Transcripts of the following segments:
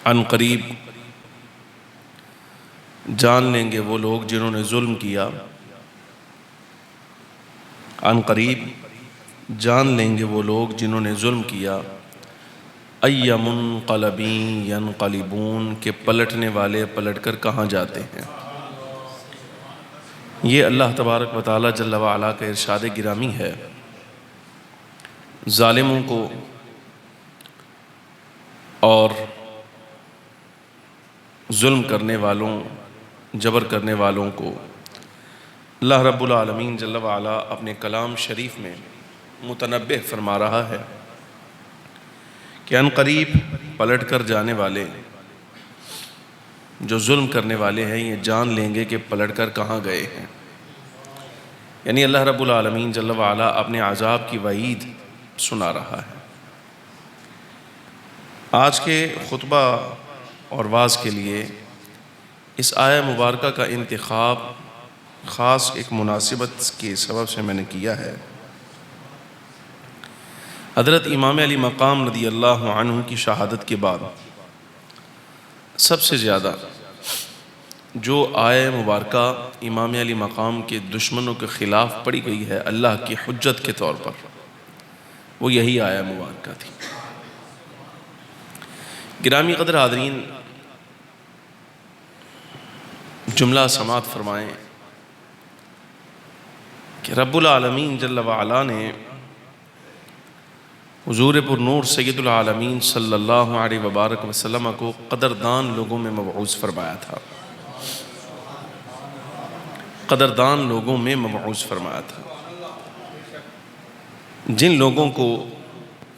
عن قریب جان لیں گے وہ لوگ جنہوں نے ظلم کیا، عن قریب جان لیں گے وہ لوگ جنہوں نے ظلم کیا، ای منقلب ینقلبون کہ پلٹنے والے پلٹ کر کہاں جاتے ہیں۔ یہ اللہ تبارک و تعالی جل وعلا کا ارشاد گرامی ہے۔ ظالموں کو اور ظلم کرنے والوں، جبر کرنے والوں کو اللہ رب العالمین جل وعلا اپنے کلام شریف میں متنبہ فرما رہا ہے کہ ان قریب پلٹ کر جانے والے، جو ظلم کرنے والے ہیں، یہ جان لیں گے کہ پلٹ کر کہاں گئے ہیں۔ یعنی اللہ رب العالمین جل وعلا اپنے عذاب کی وعید سنا رہا ہے۔ آج کے خطبہ اور وعظ کے لیے اس آیہ مبارکہ کا انتخاب خاص ایک مناسبت کے سبب سے میں نے کیا ہے۔ حضرت امام علی مقام رضی اللہ عنہ کی شہادت کے بعد سب سے زیادہ جو آیہ مبارکہ امام علی مقام کے دشمنوں کے خلاف پڑھی گئی ہے اللہ کی حجت کے طور پر، وہ یہی آیہ مبارکہ تھی۔ گرامی قدر حاضرین، جملہ سماعت فرمائیں کہ رب العالمین جل وعلا نے حضور پر نور سید العالمین صلی اللہ علیہ وبارک وسلم کو قدردان لوگوں میں مبعوث فرمایا تھا، قدردان لوگوں میں مبعوث فرمایا تھا، جن لوگوں کو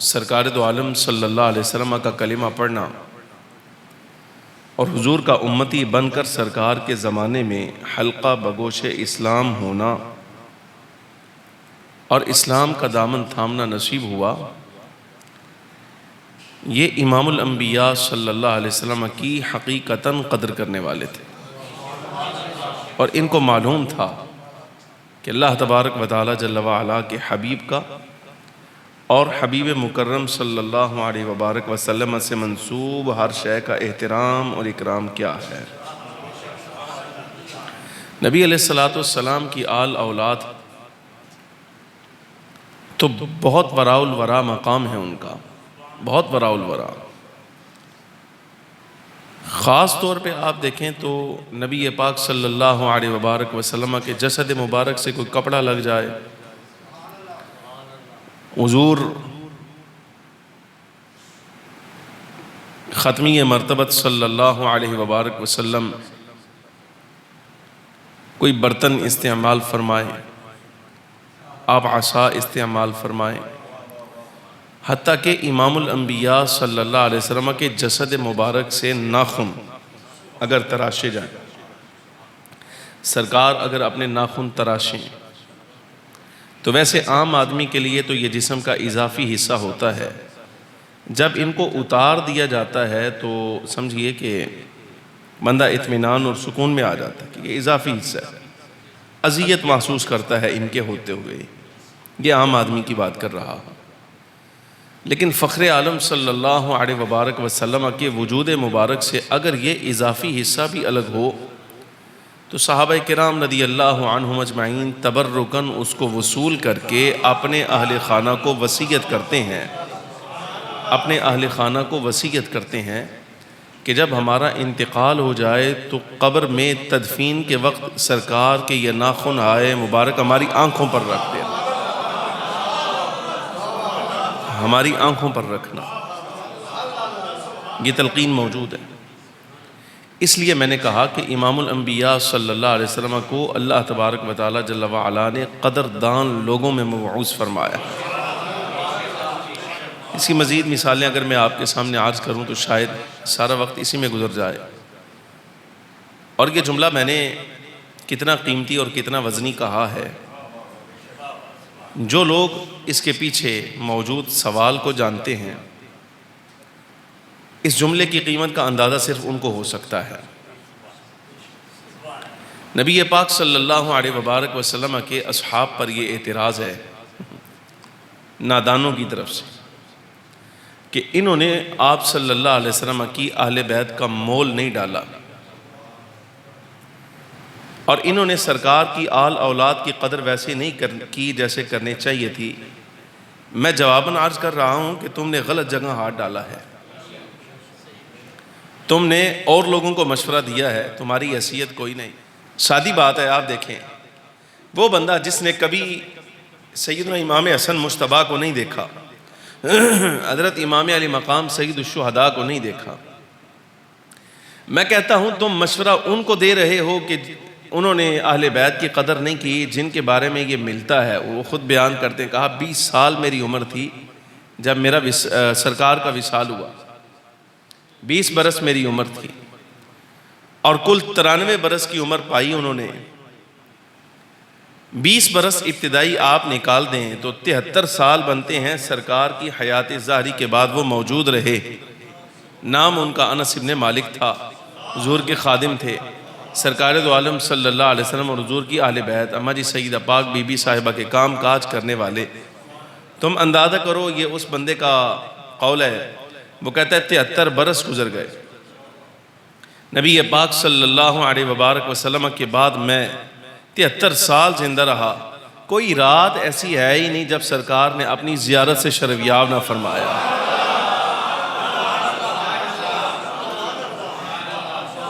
سرکار دو عالم صلی اللہ علیہ وسلم کا کلمہ پڑھنا اور حضور کا امتی بن کر سرکار کے زمانے میں حلقہ بگوش اسلام ہونا اور اسلام کا دامن تھامنا نصیب ہوا، یہ امام الانبیاء صلی اللہ علیہ وسلم کی حقیقتاً قدر کرنے والے تھے، اور ان کو معلوم تھا کہ اللہ تبارک و تعالی جل وعلا کے حبیب کا اور حبیب مکرم صلی اللہ علیہ وبارک وسلم سے منسوب ہر شے کا احترام اور اکرام کیا ہے۔ نبی علیہ السلام کی آل اولاد تو بہت وراء الورا مقام ہے ان کا، بہت وراء الورا۔ خاص طور پہ آپ دیکھیں تو نبی پاک صلی اللہ علیہ وبارک وسلم کے جسد مبارک سے کوئی کپڑا لگ جائے، حضور ختمی مرتبت صلی اللہ علیہ وبارک وسلم کوئی برتن استعمال فرمائیں، آپ عصا استعمال فرمائیں، حتیٰ کہ امام الانبیاء صلی اللہ علیہ وسلم کے جسد مبارک سے ناخن اگر تراشے جائیں، سرکار اگر اپنے ناخن تراشیں تو ویسے عام آدمی کے لیے تو یہ جسم کا اضافی حصہ ہوتا ہے، جب ان کو اتار دیا جاتا ہے تو سمجھیے کہ بندہ اطمینان اور سکون میں آ جاتا ہے کہ یہ اضافی حصہ ہے، اذیت محسوس کرتا ہے ان کے ہوتے ہوئے، یہ عام آدمی کی بات کر رہا ہوں۔ لیکن فخر عالم صلی اللہ علیہ وبارک وسلم کے وجود مبارک سے اگر یہ اضافی حصہ بھی الگ ہو تو صحابہ کرام رضی اللہ عنہم اجمعین تبرکاً اس کو وصول کر کے اپنے اہل خانہ کو وصیت کرتے ہیں، اپنے اہل خانہ کو وصیت کرتے ہیں کہ جب ہمارا انتقال ہو جائے تو قبر میں تدفین کے وقت سرکار کے یہ ناخن آئے مبارک ہماری آنکھوں پر رکھ دینا، ہماری آنکھوں پر رکھنا، یہ تلقین موجود ہے۔ اس لیے میں نے کہا کہ امام الانبیاء صلی اللہ علیہ وسلم کو اللہ تبارک و تعالی جل وعلا نے قدردان لوگوں میں مبعوث فرمایا۔ اسی مزید مثالیں اگر میں آپ کے سامنے عرض کروں تو شاید سارا وقت اسی میں گزر جائے، اور یہ جملہ میں نے کتنا قیمتی اور کتنا وزنی کہا ہے، جو لوگ اس کے پیچھے موجود سوال کو جانتے ہیں، اس جملے کی قیمت کا اندازہ صرف ان کو ہو سکتا ہے۔ نبی پاک صلی اللہ علیہ وبارک وسلم کے اصحاب پر یہ اعتراض ہے نادانوں کی طرف سے، کہ انہوں نے آپ صلی اللہ علیہ وسلم کی اہل بیت کا مول نہیں ڈالا، اور انہوں نے سرکار کی آل اولاد کی قدر ویسے نہیں کی جیسے کرنی چاہیے تھی۔ میں جواباً عرض کر رہا ہوں کہ تم نے غلط جگہ ہاتھ ڈالا ہے، تم نے اور لوگوں کو مشورہ دیا ہے، تمہاری حیثیت کوئی نہیں۔ سادی بات ہے، آپ دیکھیں وہ بندہ جس نے کبھی سیدنا امام حسن مجتبیٰ کو نہیں دیکھا، حضرت امام علی مقام سید الشہداء کو نہیں دیکھا، میں کہتا ہوں تم مشورہ ان کو دے رہے ہو کہ انہوں نے اہل بیت کی قدر نہیں کی جن کے بارے میں یہ ملتا ہے۔ وہ خود بیان کرتے ہیں، کہا 20 سال میری عمر تھی جب میرا سرکار کا وصال ہوا، 20 برس میری عمر تھی، اور کل 93 برس کی عمر پائی انہوں نے۔ 20 برس ابتدائی آپ نکال دیں تو 73 سال بنتے ہیں سرکار کی حیات ظاہری کے بعد وہ موجود رہے۔ نام ان کا انس ابن مالک تھا، حضور کے خادم تھے، سرکار دو عالم صلی اللہ علیہ وسلم اور حضور کی اہل بیت، اماں جی سیدہ پاک بی بی صاحبہ کے کام کاج کرنے والے۔ تم اندازہ کرو یہ اس بندے کا قول ہے، وہ کہتا ہے 73 برس گزر گئے، نبی پاک صلی اللہ علیہ وبارک وسلم کے بعد میں 73 سال زندہ رہا، کوئی رات ایسی ہے ہی نہیں جب سرکار نے اپنی زیارت سے شرفیاب نہ فرمایا۔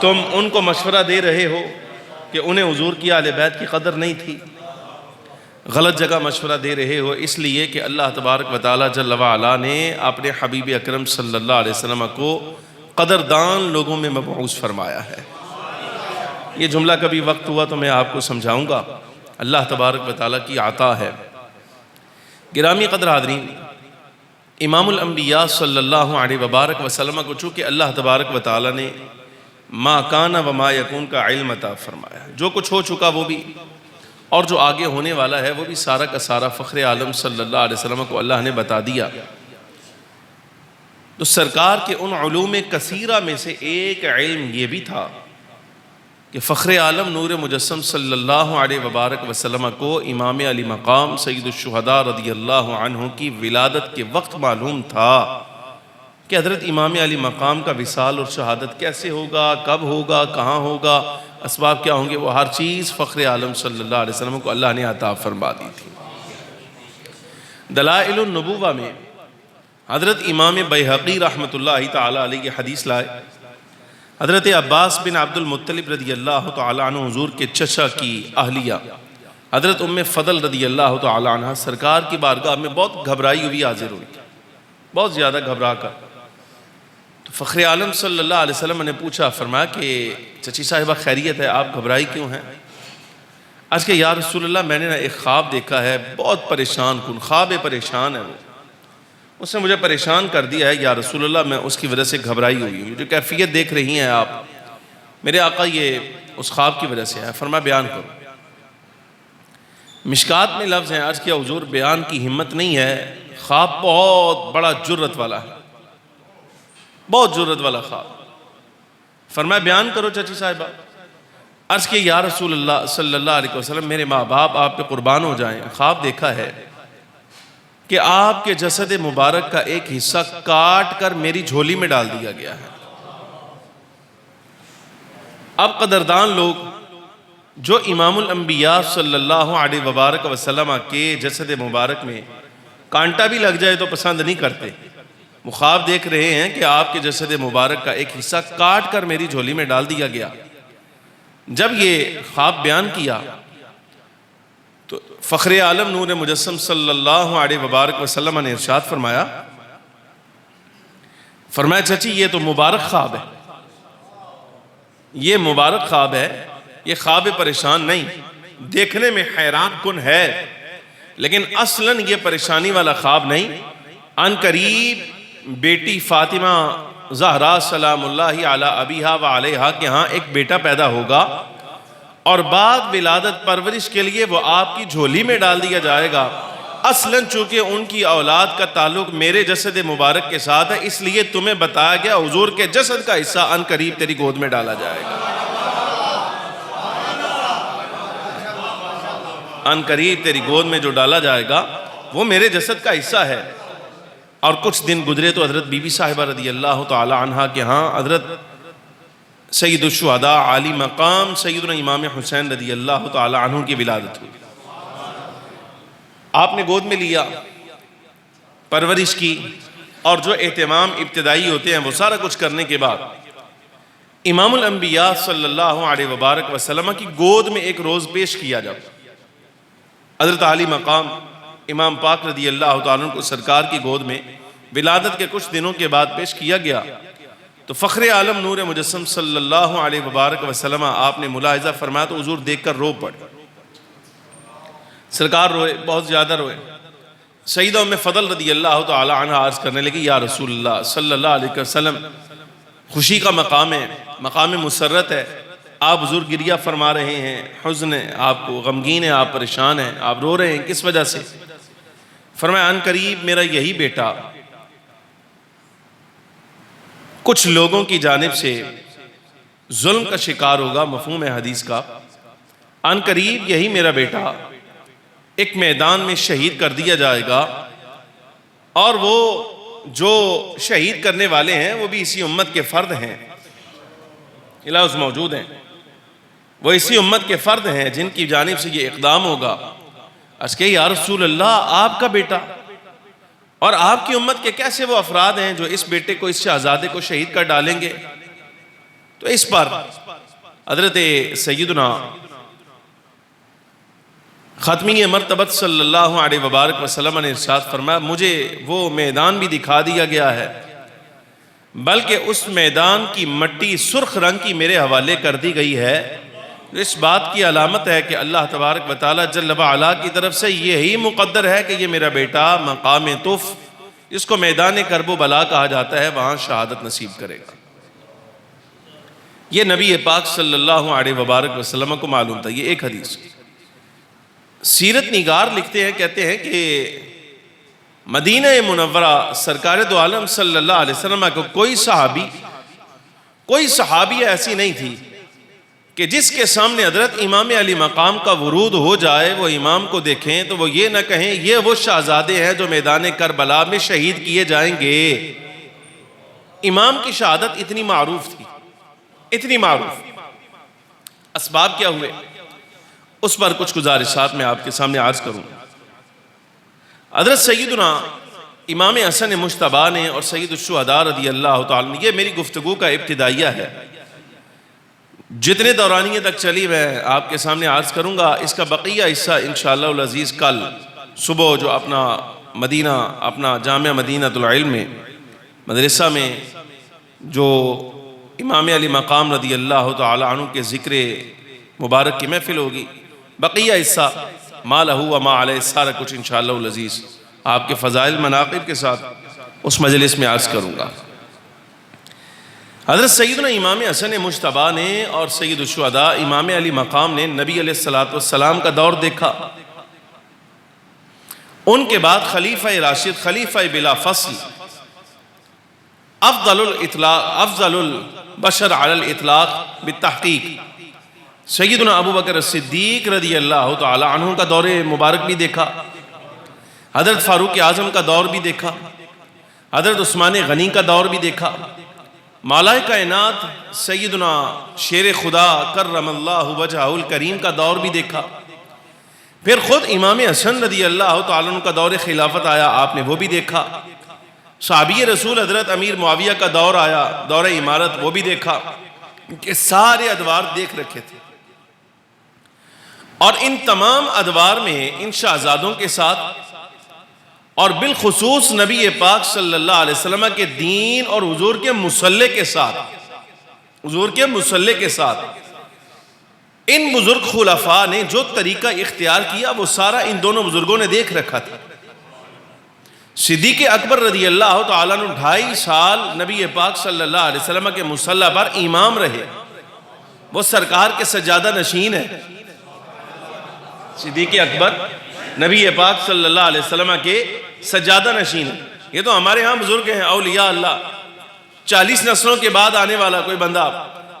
تم ان کو مشورہ دے رہے ہو کہ انہیں حضور کی اہل بیت کی قدر نہیں تھی، غلط جگہ مشورہ دے رہے ہو، اس لیے کہ اللہ تبارک و تعالی جل وعلا نے اپنے حبیب اکرم صلی اللہ علیہ وسلم کو قدردان لوگوں میں مبعوث فرمایا ہے۔ یہ جملہ کبھی وقت ہوا تو میں آپ کو سمجھاؤں گا، اللہ تبارک و تعالی کی عطا ہے۔ گرامی قدر حاضرین، امام الانبیاء صلی اللہ علیہ وبارک وسلم کو چونکہ اللہ تبارک و تعالی نے ما کان و ما یکون کا علم عطا فرمایا، جو کچھ ہو چکا وہ بھی اور جو آگے ہونے والا ہے وہ بھی سارا کا سارا فخر عالم صلی اللہ علیہ وسلم کو اللہ نے بتا دیا۔ تو سرکار کے ان علوم کثیرہ میں سے ایک علم یہ بھی تھا کہ فخر عالم نور مجسم صلی اللہ علیہ وبارک وسلم کو امام علی مقام سید الشہداء رضی اللہ عنہ کی ولادت کے وقت معلوم تھا کہ حضرت امام علی مقام کا وصال اور شہادت کیسے ہوگا، کب ہوگا، کہاں ہوگا، اسباب کیا ہوں گے، وہ ہر چیز فخر عالم صلی اللہ علیہ وسلم کو اللہ نے عطا فرما دی تھی۔ دلائل النبوہ میں حضرت امام بیہقی رحمۃ اللہ تعالیٰ علیہ کی حدیث لائے، حضرت عباس بن عبد المطلب رضی اللہ تعالیٰ عنہ حضور کے چچا کی اہلیہ حضرت ام فضل رضی اللہ تعالیٰ عنہ سرکار کی بارگاہ میں بہت گھبرائی ہوئی حاضر ہوئی، بہت زیادہ گھبرا کر۔ تو فخر عالم صلی اللہ علیہ وسلم نے پوچھا، فرمایا کہ چچی صاحبہ خیریت ہے، آپ گھبرائی کیوں ہیں؟ عرض کہ یا رسول اللہ میں نے ایک خواب دیکھا ہے، بہت پریشان کن خواب، پریشان ہے وہ، اس نے مجھے پریشان کر دیا ہے یا رسول اللہ، میں اس کی وجہ سے گھبرائی ہوئی ہوں، جو کیفیت دیکھ رہی ہیں آپ میرے آقا یہ اس خواب کی وجہ سے ہے۔ فرمایا بیان کرو۔ مشکات میں لفظ ہیں، عرض کیا حضور بیان کی ہمت نہیں ہے، خواب بہت بڑا جرت والا ہے، بہت جرت والا خواب۔ فرمایا بیان کرو چچی صاحبہ۔ عرض کہ یا رسول اللہ صلی اللہ علیہ وسلم میرے ماں باپ آپ پہ قربان ہو جائیں، خواب دیکھا ہے کہ آپ کے جسد مبارک کا ایک حصہ کاٹ کر میری جھولی میں ڈال دیا گیا ہے۔ اب قدردان لوگ جو امام الانبیاء صلی اللہ علیہ وبارک وسلم کے جسد مبارک میں کانٹا بھی لگ جائے تو پسند نہیں کرتے، وہ خواب دیکھ رہے ہیں کہ آپ کے جسد مبارک کا ایک حصہ کاٹ کر میری جھولی میں ڈال دیا گیا۔ جب یہ خواب بیان کیا تو فخر عالم نور مجسم صلی اللہ علیہ وبارک وسلم نے ارشاد فرمایا چچی یہ تو مبارک خواب ہے، یہ مبارک خواب ہے، یہ خواب پریشان نہیں، دیکھنے میں حیران کن ہے لیکن اصلاً یہ پریشانی والا خواب نہیں۔ ان قریب بیٹی فاطمہ زہرا سلام اللہ علی ابیہا و علیہا کے ہاں ایک بیٹا پیدا ہوگا اور بعد ولادت پرورش کے لیے وہ آپ کی جھولی میں ڈال دیا جائے گا۔ اصلاً چونکہ ان کی اولاد کا تعلق میرے جسد مبارک کے ساتھ ہے، اس لیے تمہیں بتایا گیا حضور کے جسد کا حصہ ان قریب تیری گود میں ڈالا جائے گا، ان قریب تیری گود میں جو ڈالا جائے گا وہ میرے جسد کا حصہ ہے۔ اور کچھ دن گزرے تو حضرت بی بی صاحبہ رضی اللہ تعالی عنہ کے ہاں حضرت سید الشہداء عالی مقام سیدنا امام حسین رضی اللہ تعالی عنہ کی ولادت ہوئی۔ آپ نے گود میں لیا، پرورش کی، اور جو اہتمام ابتدائی ہوتے ہیں وہ سارا کچھ کرنے کے بعد امام الانبیاء صلی اللہ علیہ وبارک وسلم کی گود میں ایک روز پیش کیا جاتا۔ حضرت عالی مقام امام پاک رضی اللہ تعالیٰ عنہ کو سرکار کی گود میں ولادت کے کچھ دنوں کے بعد پیش کیا گیا تو فخر عالم نور مجسم صلی اللہ علیہ وبارک وسلم آپ نے ملاحظہ فرمایا تو حضور دیکھ کر رو پڑے، سرکار روئے، بہت زیادہ روئے۔ سیدہ ام فضل رضی اللہ تعالی عنہ عرض کرنے لگی یا رسول اللہ صلی اللہ علیہ وسلم، خوشی کا مقام ہے، مقام مسرت ہے، آپ حضور گریہ فرما رہے ہیں، حزن ہے، آپ کو غمگین ہے، آپ پریشان ہیں، آپ رو رہے ہیں، کس وجہ سے؟ فرمایا ان قریب میرا یہی بیٹا کچھ لوگوں کی جانب سے ظلم کا شکار ہوگا، مفہوم ہے حدیث کا، ان قریب یہی میرا بیٹا ایک میدان میں شہید کر دیا جائے گا، اور وہ جو شہید کرنے والے ہیں وہ بھی اسی امت کے فرد ہیں، الہٰ موجود ہیں، وہ اسی امت کے فرد ہیں جن کی جانب سے یہ اقدام ہوگا۔ اس کے یا رسول اللہ آپ کا بیٹا اور آپ کی امت کے کیسے وہ افراد ہیں جو اس بیٹے کو، اس شہزادے کو شہید کر ڈالیں گے؟ تو اس پر حضرت سیدنا ختمی مرتبت صلی اللہ علیہ وبارک وسلم نے ارشاد فرمایا مجھے وہ میدان بھی دکھا دیا گیا ہے، بلکہ اس میدان کی مٹی سرخ رنگ کی میرے حوالے کر دی گئی ہے، اس بات کی علامت ہے کہ اللہ تبارک و تعالی جل وعلا کی طرف سے یہی مقدر ہے کہ یہ میرا بیٹا مقام طف، جس کو میدان کرب و بلا کہا جاتا ہے، وہاں شہادت نصیب کرے گا۔ یہ نبی پاک صلی اللہ علیہ وبارک وسلم کو معلوم تھا۔ یہ ایک حدیث۔ سیرت نگار لکھتے ہیں، کہتے ہیں کہ مدینہ منورہ سرکار دو عالم صلی اللہ علیہ وسلم کو کوئی صحابی ایسی نہیں تھی کہ جس کے سامنے حضرت امام علی مقام کا ورود ہو جائے، وہ امام کو دیکھیں تو وہ یہ نہ کہیں یہ وہ شہزادے ہیں جو میدان کربلا میں شہید کیے جائیں گے۔ امام کی شہادت اتنی معروف تھی، اتنی معروف۔ اسباب کیا ہوئے اس پر کچھ گزارشات میں آپ کے سامنے عرض کروں۔ حضرت سیدنا امام حسن مجتبی نے اور سید الشہداء رضی اللہ تعالیٰ نے، یہ میری گفتگو کا ابتدائیہ ہے، جتنے دورانیے تک چلی میں آپ کے سامنے عرض کروں گا، اس کا بقیہ حصہ انشاءاللہ العزیز کل صبح جو اپنا جامعہ مدینہ العلم میں مدرسہ میں جو امام علی مقام رضی اللہ تعالی عنہ کے ذکر مبارک کی محفل ہوگی، بقیہ حصہ ما لہ و ما علیہ سارا کچھ انشاءاللہ العزیز آپ کے فضائل مناقب کے ساتھ اس مجلس میں عرض کروں گا۔ حضرت سیدنا امام حسن مجتبی نے اور سید الشہداء امام علی مقام نے نبی علیہ السلام کا دور دیکھا، ان کے بعد خلیفہ راشد، خلیفہ بلا فصل، افضل البشر علی الاطلاق بالتحقیق سیدنا ابو بکر صدیق رضی اللہ تعالی عنہ کا دور مبارک بھی دیکھا، حضرت فاروق اعظم کا دور بھی دیکھا، حضرت عثمان غنی کا دور بھی دیکھا، مولا کائنات سیدنا شیر خدا کرم اللہ وجہہ الکریم کا دور بھی دیکھا، پھر خود امام حسن رضی اللہ تعالیٰ عنہ کا دور خلافت آیا، آپ نے وہ بھی دیکھا، صحابی رسول حضرت امیر معاویہ کا دور آیا، دور امارت، وہ بھی دیکھا، کہ سارے ادوار دیکھ رکھے تھے۔ اور ان تمام ادوار میں ان شہزادوں کے ساتھ اور بالخصوص نبی پاک صلی اللہ علیہ وسلم کے دین اور حضور کے مصلح کے ساتھ ان بزرگ خلفاء نے جو طریقہ اختیار کیا وہ سارا ان دونوں بزرگوں نے دیکھ رکھا تھا۔ صدیق اکبر رضی اللہ تعالیٰ عنہ 2.5 سال نبی پاک صلی اللہ علیہ وسلم کے مصلح پر امام رہے، وہ سرکار کے سجادہ نشین ہے۔ صدیق اکبر نبی پاک صلی اللہ علیہ وسلم کے سجادہ نشین ہے۔ یہ تو ہمارے ہاں بزرگ ہیں، اولیاء اللہ، 40 نسلوں کے بعد آنے والا کوئی بندہ،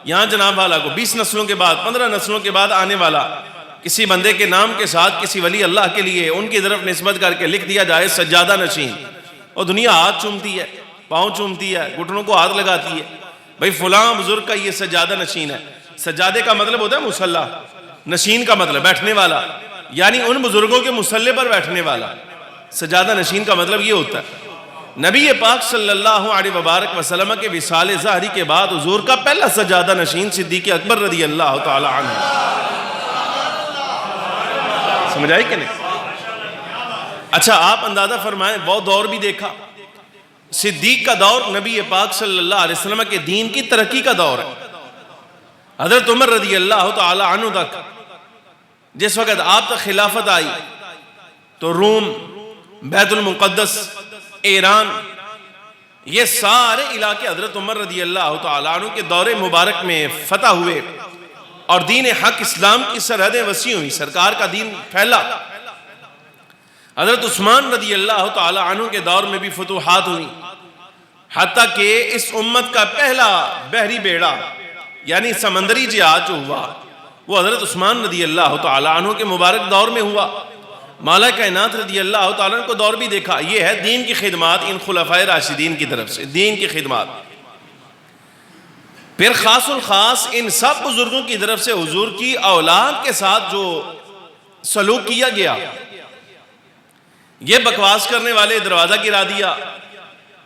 یہاں جناب والا کو 20 نسلوں کے بعد، 15 نسلوں کے بعد آنے والا کسی بندے کے نام کے ساتھ کسی ولی اللہ کے لیے ان کی طرف نسبت کر کے لکھ دیا جائے سجادہ نشین، اور دنیا ہاتھ چومتی ہے، پاؤں چومتی ہے، گھٹنوں کو ہاتھ لگاتی ہے، بھئی فلاں بزرگ کا یہ سجادہ نشین ہے۔ سجادے کا مطلب ہوتا ہے مصلی، نشین کا مطلب بیٹھنے والا، یعنی ان بزرگوں کے مصلی پر بیٹھنے والا۔ سجادہ نشین کا مطلب یہ ہوتا ہے۔ نبی پاک صلی اللہ علیہ وبارک وسلم کے وصال ظاہری کے بعد حضور کا پہلا سجادہ نشین صدیق اکبر رضی اللہ تعالی عنہ۔ سمجھ آئی کہ نہیں؟ اچھا آپ اندازہ فرمائیں، وہ دور بھی دیکھا، صدیق کا دور نبی پاک صلی اللہ علیہ وسلم کے دین کی ترقی کا دور ہے۔ حضرت عمر رضی اللہ تعالی عنہ تک جس وقت آپ تک خلافت آئی تو روم، بیت المقدس، ایران، یہ سارے علاقے حضرت عمر رضی اللہ تعالی عنہ کے دور مبارک میں فتح ہوئے اور دین حق اسلام کی سرحدیں وسیع ہوئی، سرکار کا دین پھیلا۔ حضرت عثمان رضی اللہ تعالی عنہ کے دور میں بھی فتوحات ہوئی، حتیٰ کہ اس امت کا پہلا بحری بیڑا یعنی سمندری جہاز جو ہوا وہ حضرت عثمان رضی اللہ تعالی عنہ کے مبارک دور میں ہوا۔ مولا کائنات رضی اللہ تعالیٰ عنہ کو دور بھی دیکھا۔ یہ ہے دین کی خدمات ان خلفائے راشدین کی طرف سے، دین کی خدمات۔ پھر خاص الخاص ان سب بزرگوں کی طرف سے حضور کی اولاد کے ساتھ جو سلوک کیا گیا، یہ بکواس کرنے والے دروازہ گرا دیا،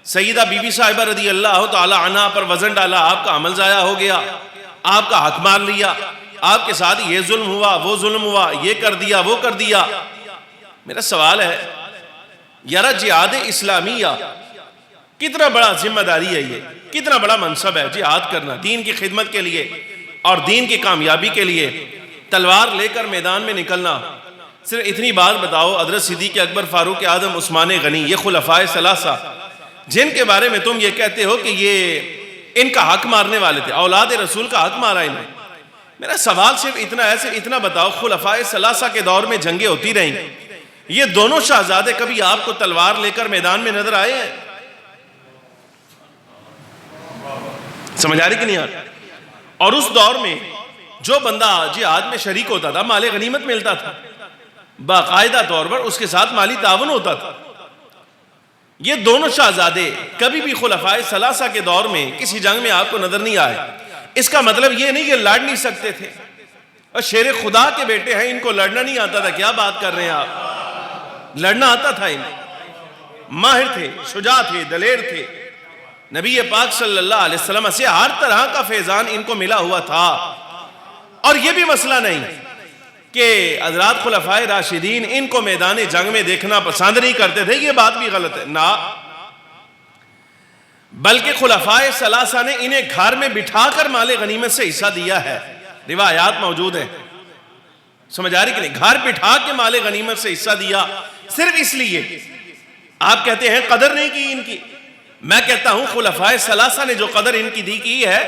سیدہ بی بی صاحبہ رضی اللہ تعالی عنہ پر وزن ڈالا، آپ کا عمل ضائع ہو گیا، آپ کا حق مار لیا، آپ کے ساتھ یہ ظلم ہوا، وہ ظلم ہوا، یہ کر دیا، وہ کر دیا۔ میرا سوال ہے یارا جہاد اسلامیہ کتنا بڑا ذمہ داری ہے، یہ کتنا بڑا منصب ہے جہاد کرنا دین کی خدمت کے لیے اور دین کی کامیابی کے لیے، تلوار لے کر میدان میں نکلنا۔ صرف اتنی بات بتاؤ، حضرت صدیق اکبر، فاروق اعظم، عثمان غنی، یہ خلفائے ثلاثہ جن کے بارے میں تم یہ کہتے ہو کہ یہ ان کا حق مارنے والے تھے، اولاد رسول کا حق مارا انہیں، میرا سوال صرف اتنا ہے، صرف اتنا بتاؤ، خلفائے ثلاثہ کے دور میں جنگیں ہوتی رہیں، یہ دونوں شہزادے کبھی آپ کو تلوار لے کر میدان میں نظر آئے ہیں؟ سمجھ آ رہی کہ نہیں آ رہی؟ اور اس دور میں جو بندہ جہاد میں شریک ہوتا تھا مال غنیمت ملتا تھا، باقاعدہ طور پر اس کے ساتھ مالی تعاون ہوتا تھا۔ یہ دونوں شہزادے کبھی بھی خلفائے ثلاثہ کے دور میں کسی جنگ میں آپ کو نظر نہیں آئے۔ اس کا مطلب یہ نہیں کہ لڑ نہیں سکتے تھے، اور شیر خدا کے بیٹے ہیں، ان کو لڑنا نہیں آتا تھا، کیا بات کر رہے ہیں آپ؟ لڑنا آتا تھا، انہیں ماہر تھے، شجاع تھے، دلیر تھے۔ نبی پاک صلی اللہ علیہ وسلم سے ہر طرح کا فیضان ان کو ملا ہوا تھا۔ اور یہ بھی مسئلہ نہیں کہ حضرات خلفائے راشدین ان کو میدان جنگ میں دیکھنا پسند نہیں کرتے تھے، یہ بات بھی غلط ہے نا، بلکہ خلفائے ثلاثہ نے انہیں گھر میں بٹھا کر مال غنیمت سے حصہ دیا ہے، روایات موجود ہیں۔ سمجھ آ رہی کہ نہیں؟ گھر بٹھا کے مال غنیمت سے حصہ دیا، صرف اس لیے۔ آپ کہتے ہیں قدر نہیں کی ان کی، میں کہتا ہوں خلفائے ثلاثہ نے جو قدر ان کی دی کی ہے،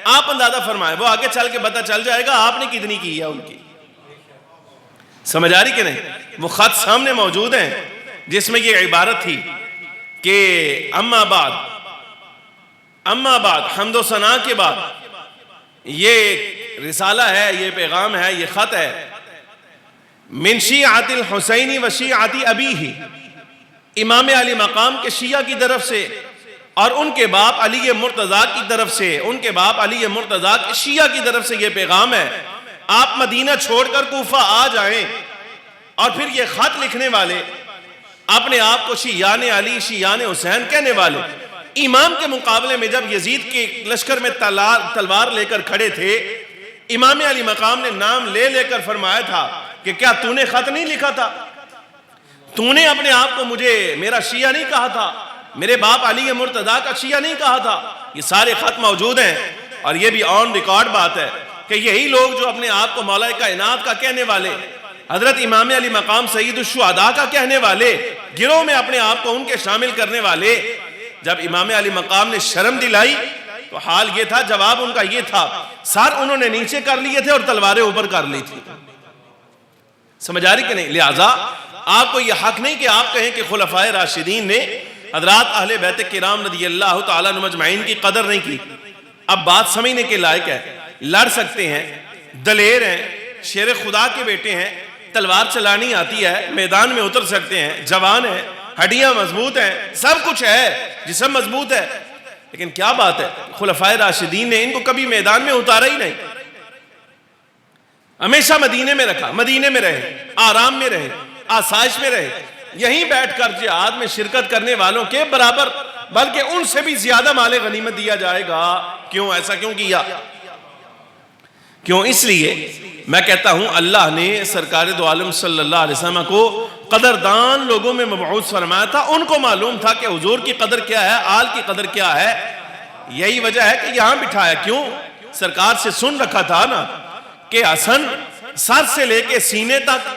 آپ اندازہ فرمائیں، وہ آگے چل کے پتہ چل جائے گا آپ نے کتنی کی ہے ان کی۔ سمجھ آ رہی کہ نہیں؟ وہ خط سامنے موجود ہیں جس میں یہ عبارت تھی کہ اما بعد حمد و ثنا کے بعد یہ رسالہ ہے، یہ پیغام ہے، یہ خط ہے، من شیعت الحسین و شیعت ابیہ، امام علی مقام کے شیعہ کی طرف سے اور ان کے باپ علی مرتضیٰ کی طرف سے، ان کے باپ علی مرتضیٰ کے شیعہ کی طرف سے یہ پیغام ہے، آپ مدینہ چھوڑ کر کوفہ آ جائیں۔ اور پھر یہ خط لکھنے والے اپنے آپ کو شیعان علی، شیعان حسین کہنے والے، امام کے مقابلے میں جب یزید کے لشکر میں تلوار لے کر کھڑے تھے، امام علی مقام نے نام لے لے کر فرمایا تھا کہ کیا تو نے خط نہیں لکھا تھا؟ تو نے اپنے آپ کو مجھے میرا شیعہ نہیں کہا تھا، میرے باپ علی مرتضیٰ کا شیعہ نہیں کہا تھا؟ یہ سارے خط موجود ہیں، اور یہ بھی آن ریکارڈ بات ہے کہ یہی لوگ جو اپنے آپ کو مولا کائنات کا کہنے والے، حضرت امام علی مقام سید الشہداء کا کہنے والے، گروہ میں اپنے آپ کو ان کے شامل کرنے والے، جب امام علی مقام نے شرم دلائی تو حال یہ تھا، جواب ان کا یہ تھا، سر انہوں نے نیچے کر لیے تھے اور تلواریں اوپر کر لی تھی۔ سمجھ آ رہی کہ نہیں؟ لہٰذا آپ کو یہ حق نہیں کہ آپ کہیں کہ خلفائے راشدین نے حضرات اہل بیت کرام رضی اللہ تعالیٰ عنہ مجمعین کی قدر نہیں کی۔ اب بات سمجھنے کے لائق ہے، لڑ سکتے ہیں، دلیر ہیں، شیر خدا کے بیٹے ہیں، تلوار چلانی آتی ہے، میدان میں اتر سکتے ہیں، جوان ہیں، ہڈیاں مضبوط ہیں، سب کچھ ہے، جسم مضبوط ہے، لیکن کیا بات ہے، خلفائے راشدین نے ان کو کبھی میدان میں اتارا ہی نہیں، ہمیشہ مدینے میں رکھا، مدینے میں رہے، آرام میں رہے، آسائش میں رہے، یہیں بیٹھ کر جہاد میں شرکت کرنے والوں کے برابر بلکہ ان سے بھی زیادہ مال غنیمت دیا جائے گا۔ کیوں ایسا کیوں کیا؟ کیوں؟ اس لیے میں کہتا ہوں اللہ نے سرکار دو عالم صلی اللہ علیہ وسلم کو قدردان لوگوں میں مبعوث فرمایا تھا، ان کو معلوم تھا کہ حضور کی قدر کیا ہے، آل کی قدر کیا ہے، یہی وجہ ہے کہ یہاں بٹھایا۔ کیوں؟ سرکار سے سن رکھا تھا نا کہ حسن سر سے لے کے سینے تک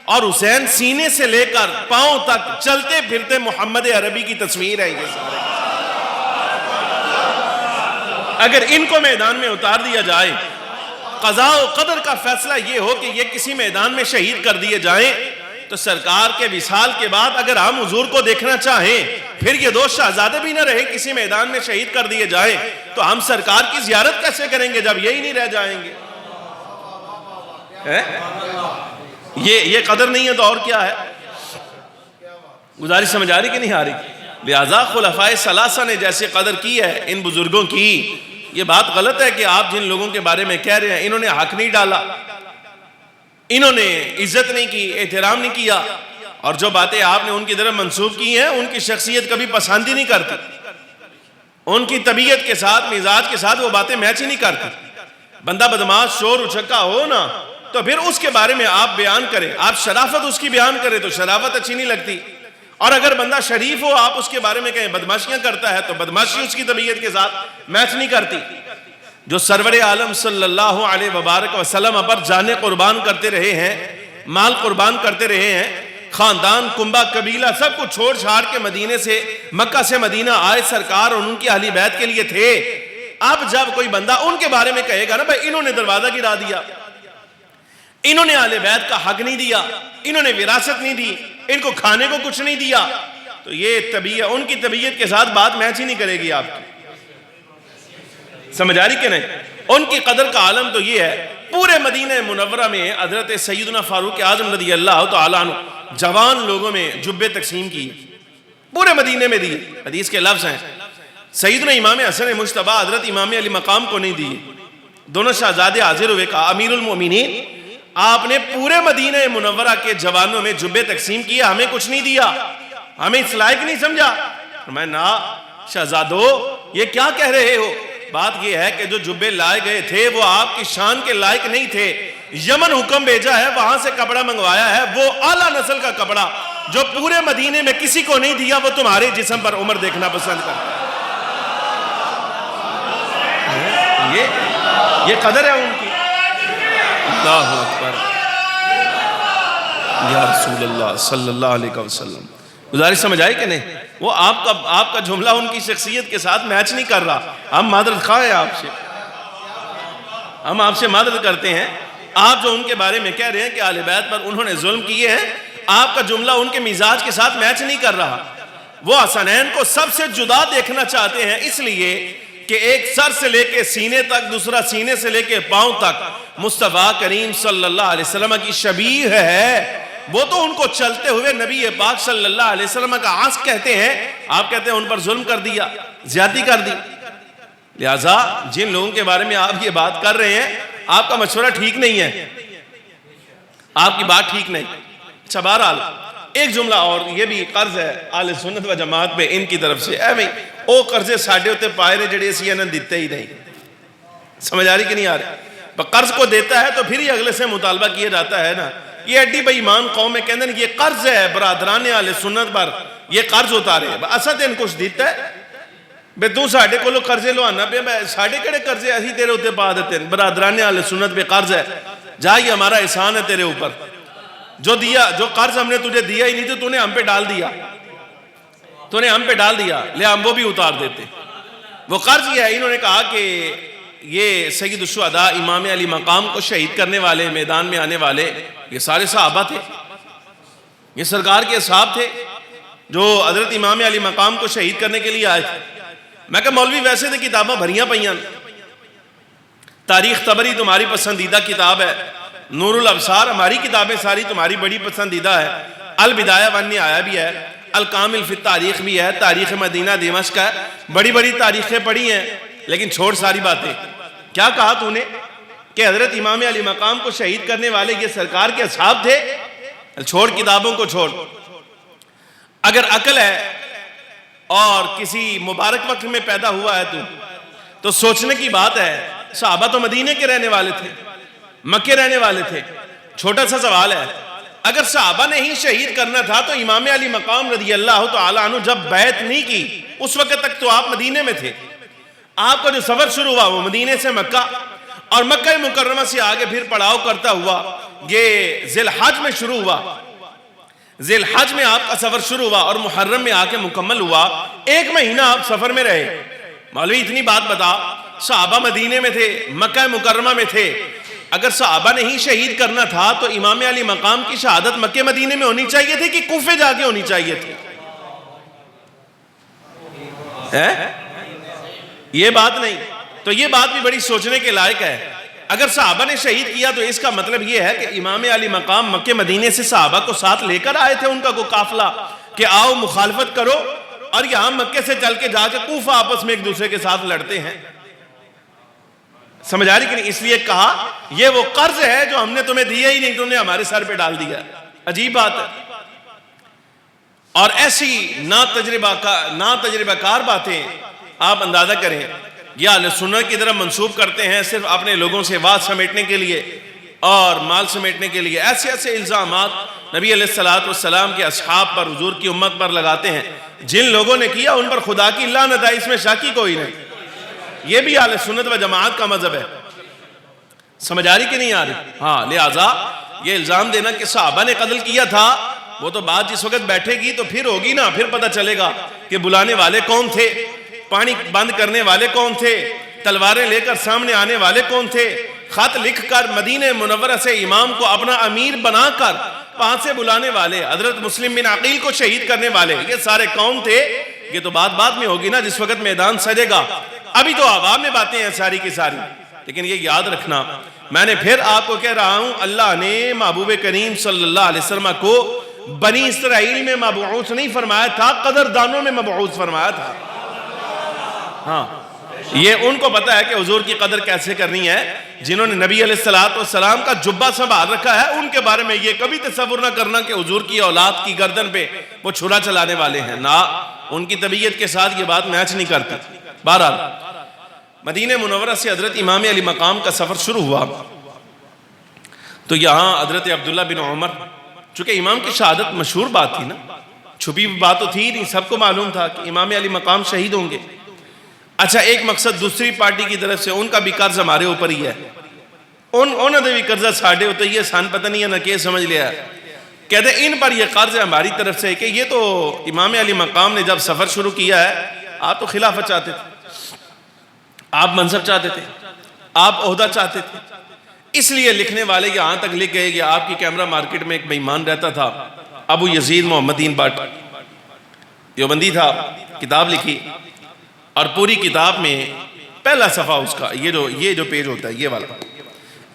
اور حسین سینے سے لے کر پاؤں تک چلتے پھرتے محمد عربی کی تصویر ہے یہ سارے۔ اگر ان کو میدان میں اتار دیا جائے، قضاء و قدر کا فیصلہ یہ ہو کہ یہ کسی میدان میں شہید کر دیے جائیں، تو سرکار کے وصال کے بعد اگر ہم حضور کو دیکھنا چاہیں، پھر یہ دو شہزادے بھی نہ رہے، کسی میدان میں شہید کر دیے جائیں، تو ہم سرکار کی زیارت کیسے کریں گے جب یہی نہیں رہ جائیں گے؟ یہ قدر نہیں ہے تو اور کیا ہے؟ گزارش سمجھ آ رہی کہ نہیں آ رہی؟ لہذا خلفائے ثلاثہ نے جیسے قدر کی ہے ان بزرگوں کی، یہ بات غلط ہے کہ آپ جن لوگوں کے بارے میں کہہ رہے ہیں انہوں نے حق نہیں ڈالا، انہوں نے عزت نہیں کی، احترام نہیں کیا، اور جو باتیں آپ نے ان کی طرف منسوب کی ہیں ان کی شخصیت کبھی پسند ہی نہیں کرتی، ان کی طبیعت کے ساتھ، مزاج کے ساتھ وہ باتیں میچ ہی نہیں کرتی۔ بندہ بدماش شور اچھکا ہو نا تو پھر اس کے بارے میں آپ بیان کریں، آپ شرافت اس کی بیان کریں تو شرافت اچھی نہیں لگتی، اور اگر بندہ شریف ہو آپ اس کے بارے میں کہیں بدماشیاں کرتا ہے تو بدماشی اس کی طبیعت کے ساتھ میچ نہیں کرتی۔ جو سرور عالم صلی اللہ علیہ وبارک وسلم پر جانیں قربان کرتے رہے ہیں، مال قربان کرتے رہے ہیں، خاندان، کنبہ، قبیلہ سب کو چھوڑ چھاڑ کے مدینے سے، مکہ سے مدینہ آئے سرکار اور ان کی اہل بیت کے لیے تھے۔ اب جب کوئی بندہ ان کے بارے میں کہے گا نا بھائی انہوں نے دروازہ گرا دیا، انہوں نے اہل بیت کا حق نہیں دیا، انہوں نے وراثت نہیں دی، ان کو کھانے کو کچھ نہیں دیا، تو یہ طبیعت، ان کی طبیعت کے ساتھ بات میچ ہی نہیں کرے گی آپ کی۔ سمجھ آ رہی کہ نہیں؟ ان کی قدر کا عالم تو یہ ہے، پورے مدینہ منورہ میں حضرت سیدنا فاروق اعظم رضی اللہ تعالیٰ عنہ جوان لوگوں میں جبے تقسیم کی، پورے مدینے میں دیے۔ حدیث کے لفظ ہیں سیدنا امام حسن مجتبی حضرت امام علی مقام کو نہیں دیے، دونوں شہزادے حاضر ہوئے، کہا امیر المومنین آپ نے پورے مدینہ منورہ کے جوانوں میں جبے تقسیم کیے، ہمیں کچھ نہیں دیا، ہمیں اس لائق نہیں سمجھا۔ میں نا شہزادو یہ کیا کہہ رہے ہو؟ بات یہ ہے کہ جو جبے لائے گئے تھے وہ آپ کی شان کے لائق نہیں تھے، یمن حکم بھیجا ہے، وہاں سے کپڑا منگوایا ہے، وہ اعلیٰ نسل کا کپڑا جو پورے مدینے میں کسی کو نہیں دیا، وہ تمہارے جسم پر عمر دیکھنا پسند کرتا ہے۔ یہ قدر ہے ان کی۔ اللہ اکبر یا رسول اللہ صلی اللہ علیہ وسلم۔ گزارش سمجھ آئی کہ نہیں؟ وہ آپ کا جملہ ان کی شخصیت کے ساتھ میچ نہیں کر رہا۔ ہم معذرت خواہ ہیں آپ سے، ہم آپ سے معذرت کرتے ہیں، آپ جو ان کے بارے میں کہہ رہے ہیں کہ اہل بیت پر انہوں نے ظلم کیے ہیں، آپ کا جملہ ان کے مزاج کے ساتھ میچ نہیں کر رہا۔ وہ حسنین کو سب سے جدا دیکھنا چاہتے ہیں، اس لیے کہ ایک سر سے لے کے سینے تک، دوسرا سینے سے لے کے پاؤں تک مصطفیٰ کریم صلی اللہ علیہ وسلم کی شبیہ ہے۔ وہ تو ان کو چلتے ہوئے نبی پاک صلی اللہ علیہ وسلم کا عاشق کہتے ہیں، آپ کہتے ہیں ان پر ظلم کر دیا، زیادتی کر دی۔ لہٰذا جن لوگوں کے بارے میں آپ یہ بات کر رہے ہیں، آپ کا مشورہ ٹھیک نہیں ہے، آپ کی بات ٹھیک نہیں۔ اچھا بہرحال ایک جملہ اور، یہ بھی قرض ہے اہل سنت و جماعت پہ ان کی طرف سے، اے بھئی او قرضے ساڈے ہوتے پائے رہے جڑے اسی انہوں دیتے ہی نہیں۔ سمجھ آ رہی کہ نہیں آ رہی؟ قرض کو دیتا ہے تو پھر ہی اگلے سے مطالبہ کیا جاتا ہے نا، یہ ایڈی بے ایمان قوم میں کہتے ہیں یہ قرض ہے برادران اہل سنت پر، یہ قرض اتارے، اسد ان کچھ دیتا ہے بے تو ساڈے کو قرضے لوانا پہ، ساڈے کڑے قرضے اسی تیرے ہوتے پا دیتے ہیں، برادران اہل سنت پہ قرض ہے، جا یہ ہمارا احسان ہے تیرے اوپر، جو دیا، جو قرض ہم نے تجھے دیا ہی نہیں تو نے ہم پہ ڈال دیا، تو نے ہم پہ ڈال دیا، لے ہم وہ بھی اتار دیتے۔ وہ قرض یہ ہے، انہوں نے کہا کہ یہ سید الشہداء امام علی مقام کو شہید کرنے والے، میدان میں آنے والے، یہ سارے صحابہ تھے، یہ سرکار کے اصحاب تھے جو حضرت امام علی مقام کو شہید کرنے کے لیے آئے تھے۔ میں کہا مولوی ویسے تو کتاباں بھریاں پئیاں، تاریخ طبری تمہاری پسندیدہ کتاب ہے، نور الابصار ہماری کتابیں ساری تمہاری بڑی پسندیدہ ہے، البدایہ والنہایہ بھی ہے، الکامل فی التاریخ بھی ہے، تاریخ مدینہ دمشق ہے، بڑی بڑی تاریخیں پڑھی ہیں، لیکن چھوڑ ساری باتیں. کیا کہا تو نے کہ حضرت امام علی مقام کو شہید کرنے والے یہ سرکار کے اصحاب تھے؟ چھوڑ کتابوں کو چھوڑ. اگر عقل ہے اور کسی مبارک وقت میں پیدا ہوا ہے تو سوچنے کی بات ہے. صحابہ تو مدینے کے رہنے والے تھے، مکے رہنے والے تھے. چھوٹا سا سوال ہے، اگر صحابہ نے ہی شہید کرنا تھا تو امام علی مقام رضی اللہ تعالیٰ عنہ جب بیعت نہیں کی اس وقت تک تو آپ مدینے میں تھے. آپ کا جو سفر شروع ہوا وہ مدینے سے مکہ، اور مکہ مکرمہ سے آگے پھر پڑاؤ کرتا ہوا یہ ذی الحج میں شروع ہوا. ذی الحج میں آپ کا سفر شروع ہوا اور محرم میں آ کے مکمل ہوا. 1 مہینہ آپ سفر میں رہے. مولوی اتنی بات بتا، صحابہ مدینے میں تھے، مکہ مکرمہ میں تھے. اگر صحابہ نے ہی شہید کرنا تھا تو امام علی مقام کی شہادت مکہ مدینے میں ہونی چاہیے تھی کہ کوفے جا کے ہونی چاہیے تھی؟ یہ بات نہیں. تو یہ بات بھی بڑی سوچنے کے لائق ہے. اگر صحابہ نے شہید کیا تو اس کا مطلب یہ ہے کہ امام علی مقام مکہ مدینے سے صحابہ کو ساتھ لے کر آئے تھے، ان کا کوئی قافلہ کہ آؤ مخالفت کرو، اور یہاں مکے سے چل کے جا کے کوفہ آپس میں ایک دوسرے کے ساتھ لڑتے ہیں. سمجھ آ رہی کہ نہیں؟ اس لیے کہا یہ وہ قرض ہے جو ہم نے تمہیں دیا ہی نہیں، تم نے ہمارے سر پہ ڈال دیا. عجیب بات ہے. اور ایسی ناتجربہ کار باتیں آپ اندازہ کریں. یہ اہل سنت کی طرف منسوب کرتے ہیں صرف اپنے لوگوں سے بات سمیٹنے کے لیے اور مال سمیٹنے کے لیے. ایسے ایسے الزامات نبی علیہ السلام کے اصحاب پر، حضور کی امت پر لگاتے ہیں. جن لوگوں نے کیا ان پر خدا کی لعنت ہے، اس میں شک ہی کوئی نہیں. یہ بھی اہل سنت و جماعت کا مذہب ہے. سمجھ آ رہی کہ نہیں آ رہی؟ ہاں. لہٰذا یہ الزام دینا کہ صحابہ نے قتل کیا تھا، وہ تو بات جس وقت بیٹھے گی تو پھر ہوگی نا، پھر پتہ چلے گا کہ بلانے والے کون تھے، پانی بند کرنے والے کون تھے، تلواریں لے کر سامنے آنے والے کون تھے، خط لکھ کر مدینہ منورہ سے امام کو اپنا امیر بنا کر وہاں سے بلانے والے، حضرت مسلم بن عقیل کو شہید کرنے والے، یہ سارے کون تھے؟ یہ تو بات بعد میں ہوگی نا، جس وقت میدان سجے گا. ابھی تو عوام میں باتیں ہیں ساری کی ساری. لیکن یہ یاد رکھنا، میں نے پھر آپ کو کہہ رہا ہوں، اللہ نے محبوب کریم صلی اللہ علیہ وسلم کو بنی اسرائیل میں مبعوث نہیں فرمایا تھا، قدردانوں میں مبعوث فرمایا تھا. ہاں، یہ ان کو پتا ہے کہ حضور کی قدر کیسے کرنی ہے. جنہوں نے نبی علیہ السلام کا جبہ سنبھال رکھا ہے ان کے بارے میں یہ کبھی تصور نہ کرنا کہ حضور کی اولاد کی گردن پہ وہ چھرا چلانے والے ہیں. نہ، ان کی طبیعت کے ساتھ یہ بات میچ نہیں کرتی. بہرحال مدینہ منورہ سے حضرت امام علی مقام کا سفر شروع ہوا تو یہاں حضرت عبداللہ بن عمر، چونکہ امام کی شہادت مشہور بات تھی نا، چھپی بات تو تھی نہیں، سب کو معلوم تھا کہ امام علی مقام شہید ہوں گے. اچھا، ایک مقصد دوسری پارٹی کی طرف سے، ان کا بھی قرض ہمارے اوپر ہی ہے، انہوں نے بھی قرضہ ساڑھے ہوتے ہی ہے، سان پتہ نہیں ہے نہ کہ سمجھ لیا ہے. کہتے ہیں ان پر یہ قرض ہے ہماری طرف سے کہ یہ تو امام علی مقام نے جب سفر شروع کیا ہے، آپ تو خلافت چاہتے تھے، آپ منصب چاہتے تھے، آپ عہدہ چاہتے تھے، اس لیے لکھنے والے یہاں تک لکھ گئے کہ آپ کی کیمرہ مارکیٹ میں ایک بےایمان رہتا تھا، ابو یزید محمدین بٹ، دیوبندی تھا، کتاب لکھی، اور پوری کتاب میں پہلا صفحہ اس کا یہ جو پیج ہوتا ہے یہ والا،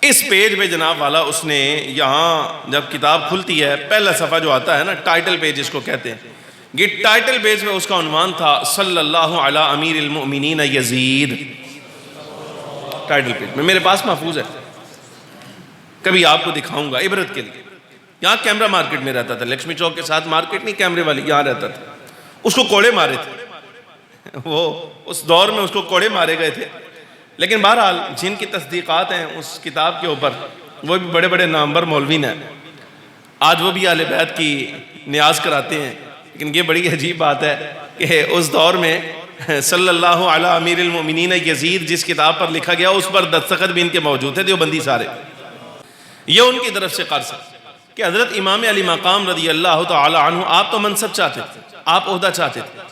اس پیج پہ جناب والا اس نے یہاں جب کتاب کھلتی ہے پہلا صفحہ جو آتا ہے نا، ٹائٹل پیج اس کو کہتے ہیں، یہ ٹائٹل پیج پہ اس کا عنوان تھا صلی اللہ علی امیر المؤمنین یزید. ٹائٹل پیج میں میرے پاس محفوظ ہے، کبھی آپ کو دکھاؤں گا عبرت کے لیے. یہاں کیمرہ مارکیٹ میں رہتا تھا، لکشمی چوک کے ساتھ مارکیٹ نہیں کیمرے والی، یہاں رہتا تھا. اس کو کوڑے مارے تھے، وہ اس دور میں اس کو کوڑے مارے گئے تھے. لیکن بہرحال جن کی تصدیقات ہیں اس کتاب کے اوپر، وہ بھی بڑے بڑے نامور مولوین ہیں، آج وہ بھی اہل بیت کی نیاز کراتے ہیں. لیکن یہ بڑی عجیب بات ہے کہ اس دور میں صلی اللہ علی امیر المؤمنین یزید جس کتاب پر لکھا گیا اس پر دستخط بھی ان کے موجود تھے، دیوبندی سارے. یہ ان کی طرف سے قرض ہے کہ حضرت امام علی مقام رضی اللہ تعالی عنہ، آپ تو منصب چاہتے تھے، آپ عہدہ چاہتے تھے.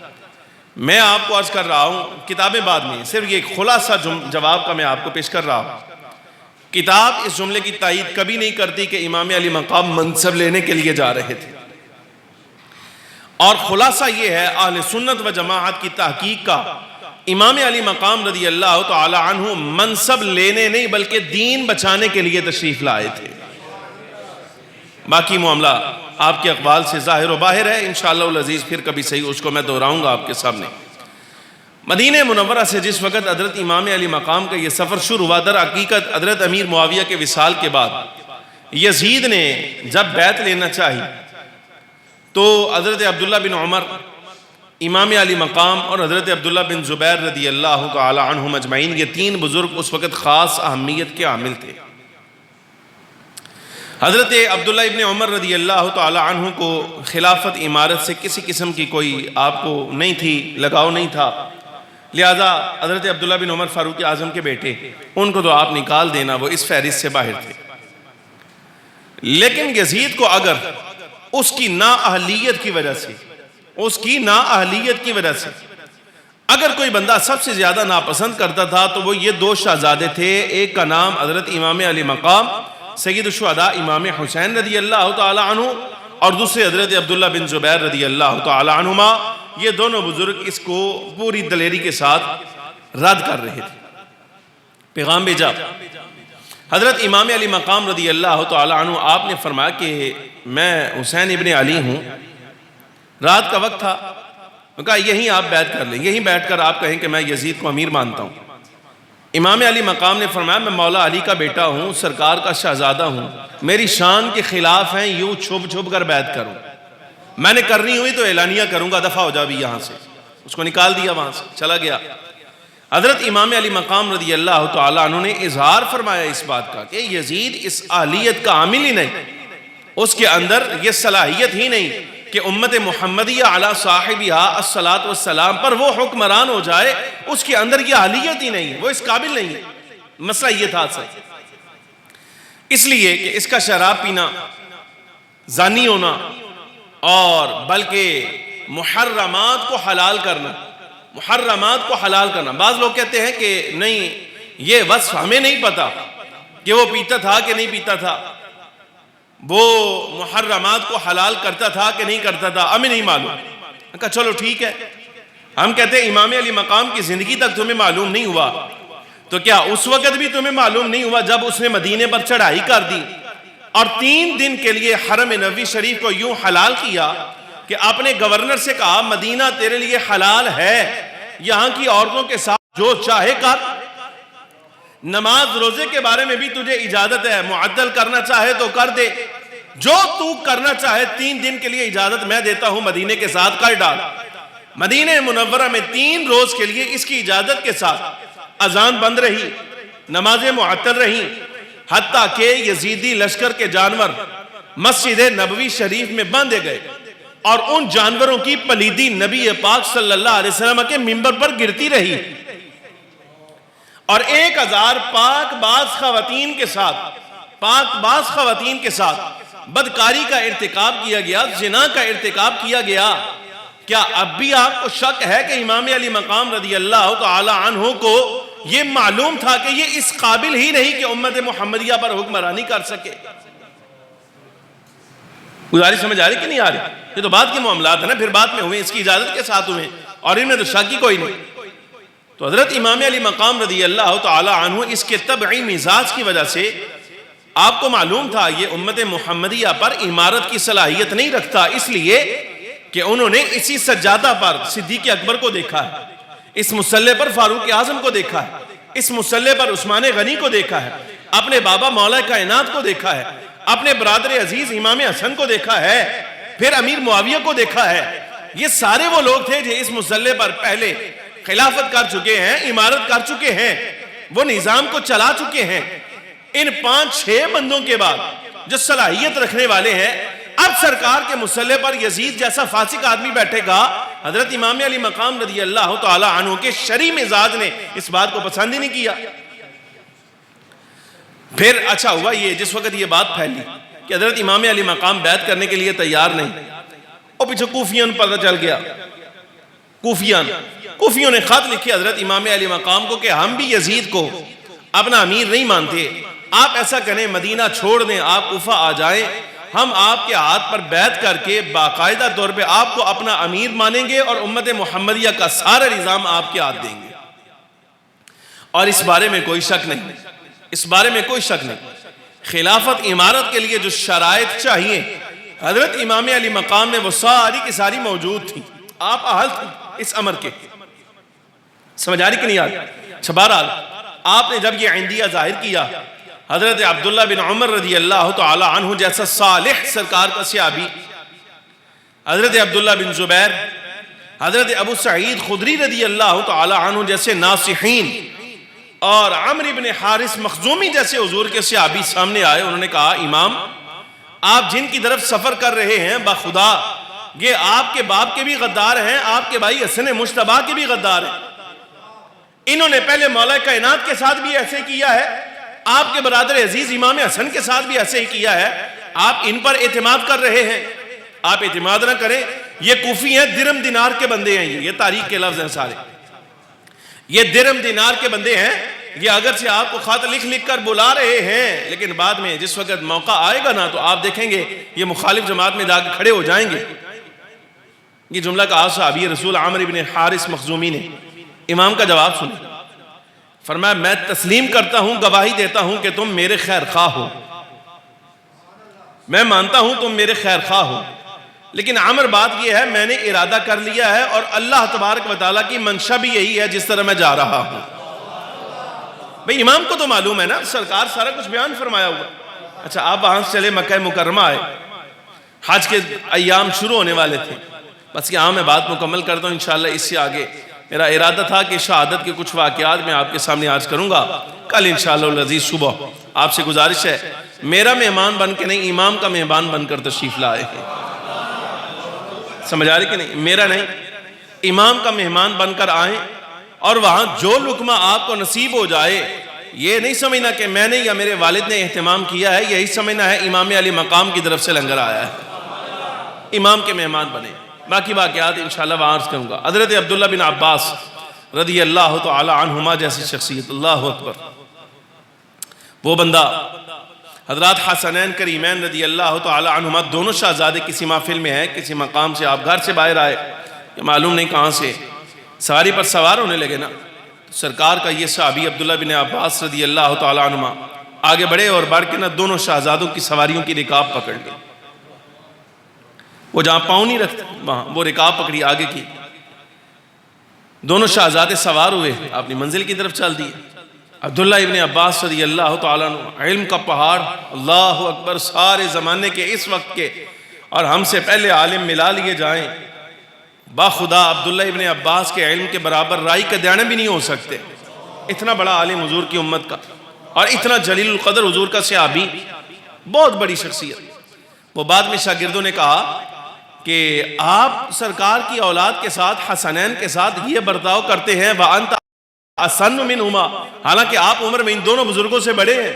میں آپ کو عرض کر رہا ہوں، کتابیں بعد میں، صرف یہ خلاصہ جواب کا میں آپ کو پیش کر رہا ہوں. کتاب اس جملے کی تائید کبھی نہیں کرتی کہ امام علی مقام منصب لینے کے لیے جا رہے تھے. اور خلاصہ یہ ہے اہل سنت و جماعت کی تحقیق کا، امام علی مقام رضی اللہ تعالی عنہ منصب لینے نہیں بلکہ دین بچانے کے لیے تشریف لائے تھے. باقی معاملہ آپ کے اقوال سے ظاہر و باہر ہے، انشاءاللہ العزیز پھر کبھی صحیح اس کو میں دہراؤں گا آپ کے سامنے۔ مدینہ منورہ سے جس وقت حضرت امام علی مقام کا یہ سفر شروع ہوا، در حقیقت حضرت امیر معاویہ کے وصال کے بعد یزید نے جب بیعت لینا چاہی تو حضرت عبداللہ بن عمر، امام علی مقام اور حضرت عبداللہ بن زبیر رضی اللہ تعالی عنہم اجمعین، یہ تین بزرگ اس وقت خاص اہمیت کے حامل تھے۔ حضرت عبداللہ ابن عمر رضی اللہ تعالی عنہ کو خلافت امارت سے کسی قسم کی کوئی آپ کو نہیں تھی، لگاؤ نہیں تھا، لہذا حضرت عبداللہ بن عمر فاروق اعظم کے بیٹے، ان کو تو آپ نکال دینا، وہ اس فہرست سے باہر تھے۔ لیکن یزید کو اگر اس کی نااہلیت کی وجہ سے اگر کوئی بندہ سب سے زیادہ ناپسند کرتا تھا تو وہ یہ دو شہزادے تھے، ایک کا نام حضرت امام علی مقام سید الشہداء امام حسین رضی اللہ تعالی عنہ، اور دوسرے حضرت عبداللہ بن زبیر رضی اللہ تعالی عنہما۔ یہ دونوں بزرگ اس کو پوری دلیری کے ساتھ رد کر رہے تھے۔ پیغام بھیجا حضرت امام علی مقام رضی اللہ تعالی عنہ، آپ نے فرمایا کہ میں حسین ابن علی ہوں، رات کا وقت تھا، کہا یہیں آپ بیعت کر لیں، یہیں بیٹھ کر آپ کہیں کہ میں یزید کو امیر مانتا ہوں۔ امام علی مقام نے فرمایا میں مولا علی کا بیٹا ہوں، سرکار کا شہزادہ ہوں، میری شان کے خلاف ہیں یوں چھپ چھپ کر بیعت کروں، میں نے کرنی ہوئی تو اعلانیہ کروں گا، دفع ہو جا بھی یہاں سے۔ اس کو نکال دیا، وہاں سے چلا گیا۔ حضرت امام علی مقام رضی اللہ تعالیٰ عنہ نے اظہار فرمایا اس بات کا کہ یزید اس اہلیت کا عامل ہی نہیں، اس کے اندر یہ صلاحیت ہی نہیں کہ امت محمدیہ علی صاحبہا الصلاۃ والسلام پر وہ حکمران ہو جائے، اس کے اندر یہ اہلیت ہی نہیں ہے، وہ اس قابل نہیں ہے۔ مسئلہ یہ تھا سر، اس لیے کہ اس کا شراب پینا، زانی ہونا، اور بلکہ محرمات کو حلال کرنا، بعض لوگ کہتے ہیں کہ نہیں یہ وصف ہمیں نہیں پتا کہ وہ پیتا تھا کہ نہیں پیتا تھا، وہ محرمات کو حلال کرتا تھا کہ نہیں کرتا تھا، ہمیں نہیں معلوم۔ کہا چلو ٹھیک ہے، ہم کہتے ہیں امام علی مقام کی زندگی تک تمہیں معلوم نہیں ہوا تو کیا اس وقت بھی تمہیں معلوم نہیں ہوا جب اس نے مدینے پر چڑھائی کر دی اور 3 دن کے لیے حرم نبوی شریف کو یوں حلال کیا کہ اپنے گورنر سے کہا مدینہ تیرے لیے حلال ہے، یہاں کی عورتوں کے ساتھ جو چاہے کر، نماز روزے کے بارے میں بھی تجھے اجازت ہے، معدل کرنا چاہے تو کر دے، جو تو کرنا چاہے 3 دن کے لیے اجازت میں دیتا ہوں، مدینے کے ساتھ کر ڈال۔ مدینہ منورہ میں 3 روز کے لیے اس کی اجازت کے ساتھ اذان بند رہی، نمازیں معطل رہی، حتیٰ کہ یزیدی لشکر کے جانور مسجد نبوی شریف میں باندھے گئے اور ان جانوروں کی پلیدی نبی پاک صلی اللہ علیہ وسلم کے منبر پر گرتی رہی، اور 1000 پاک باز خواتین کے ساتھ بدکاری کا ارتکاب کیا گیا، زنا کا ارتکاب کیا گیا۔ کیا اب بھی آپ کو شک ہے کہ امام علی مقام رضی اللہ تعالی عنہ کو یہ معلوم تھا کہ یہ اس قابل ہی نہیں کہ امت محمدیہ پر حکمرانی کر سکے؟ گزارش سمجھ آ رہی کہ نہیں آ رہی؟ یہ تو بعد کے معاملات ہیں نا، پھر بعد میں ہوئے، اس کی اجازت کے ساتھ ہوئے، اور ان میں تو شک ہی کوئی نہیں۔ تو حضرت امام علی مقام رضی اللہ تعالی عنہ اس کے طبعی مزاج کی وجہ سے آپ کو معلوم تھا یہ امت محمدیہ پر امارت کی صلاحیت نہیں رکھتا، اس لیے کہ انہوں نے اسی سجادہ پر صدیق اکبر کو دیکھا ہے، اس مصلی پر فاروق اعظم کو دیکھا ہے، اس مصلی پر عثمان غنی کو دیکھا ہے، اپنے بابا مولا کائنات کو دیکھا ہے، اپنے برادر عزیز امام حسن کو دیکھا ہے، پھر امیر معاویہ کو دیکھا ہے۔ یہ سارے وہ لوگ تھے جو اس مصلی پر پہلے خلافت کر چکے ہیں، امارت کر چکے ہیں، وہ نظام کو چلا چکے ہیں۔ ان 5-6 بندوں کے بعد جو صلاحیت رکھنے والے ہیں، اب سرکار کے مصلی پر یزید جیسا فاسق آدمی بیٹھے گا، حضرت امام علی مقام رضی اللہ تعالی عنہ کے شرعی مزاج نے اس بات کو پسند ہی نہیں کیا۔ پھر اچھا ہوا یہ جس وقت یہ بات پھیلی کہ حضرت امام علی مقام بیعت کرنے کے لیے تیار نہیں، اور پیچھے کوفیوں پتہ چل گیا، کوفیوں نے خط لکھے حضرت امام علی مقام کو کہ ہم بھی یزید کو اپنا امیر نہیں مانتے، آپ ایسا کریں مدینہ چھوڑ دیں، آپ کوفہ آ جائیں، ہم آپ کے ہاتھ پر بیعت کر کے باقاعدہ طور پہ آپ کو اپنا امیر مانیں گے اور امت محمدیہ کا سارا نظام آپ کے ہاتھ دیں گے۔ اور اس بارے میں کوئی شک نہیں، خلافت امارت کے لیے جو شرائط چاہیے حضرت امام علی مقام میں وہ ساری کی ساری موجود تھی. آپ اہل تھے اس امر کے. سمجھ آ رہی کہ نہیں آ رہی؟ اچھا بہرحال آپ نے جب یہ عندیہ ظاہر کیا، حضرت عبداللہ بن عمر رضی اللہ تعالی عنہ جیسا صالح سرکار کا صحابی، حضرت عبداللہ بن زبیر، حضرت ابو سعید خدری رضی اللہ تعالی عنہ جیسے ناصحین، اور عمرو بن حارث مخزومی جیسے حضور کے صحابی سامنے آئے. انہوں نے کہا امام آپ جن کی طرف سفر کر رہے ہیں بخدا یہ آپ کے باپ کے بھی غدار ہیں، آپ کے بھائی حسن مجتبیٰ کے بھی غدار ہیں. انہوں نے پہلے مولا کائنات کے ساتھ بھی ایسے کیا ہے، آپ کے برادر عزیز امام حسن کے ساتھ بھی ایسے ہی کیا ہے. آپ ان پر اعتماد کر رہے ہیں. آپ اعتماد نہ کریں. یہ کوفی ہیں، درم دینار کے بندے ہیں. یہ تاریخ کے لفظ ہیں سارے. یہ درم دینار کے بندے ہیں. یہ اگرچہ آپ کو خط لکھ لکھ کر بلا رہے ہیں، لیکن بعد میں جس وقت موقع آئے گا نا تو آپ دیکھیں گے یہ مخالف جماعت میں جا کے کھڑے ہو جائیں گے. یہ جملہ کہا صحابی رسول عمرو بن حارث مخزومی نے. امام کا جواب سنیں. فرمایا میں تسلیم کرتا ہوں، گواہی دیتا ہوں کہ تم میرے خیر خواہ ہو. میں مانتا ہوں تم میرے خیر خواہ ہو، لیکن عمر بات یہ ہے میں نے ارادہ کر لیا ہے اور اللہ تبارک و تعالیٰ کی منشا بھی یہی ہے جس طرح میں جا رہا ہوں. بھئی امام کو تو معلوم ہے نا، سرکار سارا کچھ بیان فرمایا ہوا. اچھا آپ وہاں سے چلے مکہ مکرمہ آئے، حج کے ایام شروع ہونے والے تھے. بس یہاں میں بات مکمل کرتا ہوں انشاءاللہ. اس سے آگے میرا ارادہ تھا کہ شہادت کے کچھ واقعات میں آپ کے سامنے عرض کروں گا. کل انشاءاللہ العزیز صبح آپ سے گزارش ہے میرا مہمان بن کے نہیں، امام کا مہمان بن کر تشریف لائے ہیں. سمجھ آ رہی کہ نہیں؟ میرا نہیں، امام کا مہمان بن کر آئیں اور وہاں جو لقمہ آپ کو نصیب ہو جائے یہ نہیں سمجھنا کہ میں نے یا میرے والد نے اہتمام کیا ہے، یہی سمجھنا ہے امام علی مقام کی طرف سے لنگر آیا ہے. امام کے مہمان بنے. باقی واقعات انشاءاللہ وہاں عرض کروں گا. حضرت عبداللہ بن عباس رضی اللہ تعالی عنہما جیسی شخصیت، اللہ اکبر، وہ بندہ. حضرات حسنین کریمین رضی اللہ تعالی عنہما دونوں شہزادے کسی محفل میں ہیں، کسی مقام سے آپ گھر سے باہر آئے، یہ معلوم نہیں کہاں سے، سواری پر سوار ہونے لگے نا. سرکار کا یہ صحابی عبداللہ بن عباس رضی اللہ تعالی عنہما آگے بڑھے اور بڑھ کے نا دونوں شہزادوں کی سواریوں کی رکاب پکڑ لی. وہ جہاں پاؤں نہیں رکھتے وہاں وہ رکاب پکڑی آگے کی. دونوں شہزادے سوار ہوئے، اپنی منزل کی طرف چل دیے. عبداللہ ابن عباس رضی اللہ تعالیٰ عنہ علم کا پہاڑ، اللہ اکبر، سارے زمانے کے اس وقت کے اور ہم سے پہلے عالم ملا لیے جائیں باخدا عبداللہ ابن عباس کے علم کے برابر رائی کے دیانے بھی نہیں ہو سکتے. اتنا بڑا عالم حضور کی امت کا اور اتنا جلیل القدر حضور کا صحابی، بہت بڑی شخصیت. وہ بعد میں شاگردوں نے کہا کہ آپ سرکار کی اولاد کے ساتھ حسنین کے ساتھ یہ برتاؤ کرتے ہیں وَأَنْتَ أَسَنُّ مِنْهُمَا، حالانکہ آپ عمر میں ان دونوں بزرگوں سے بڑے ہیں.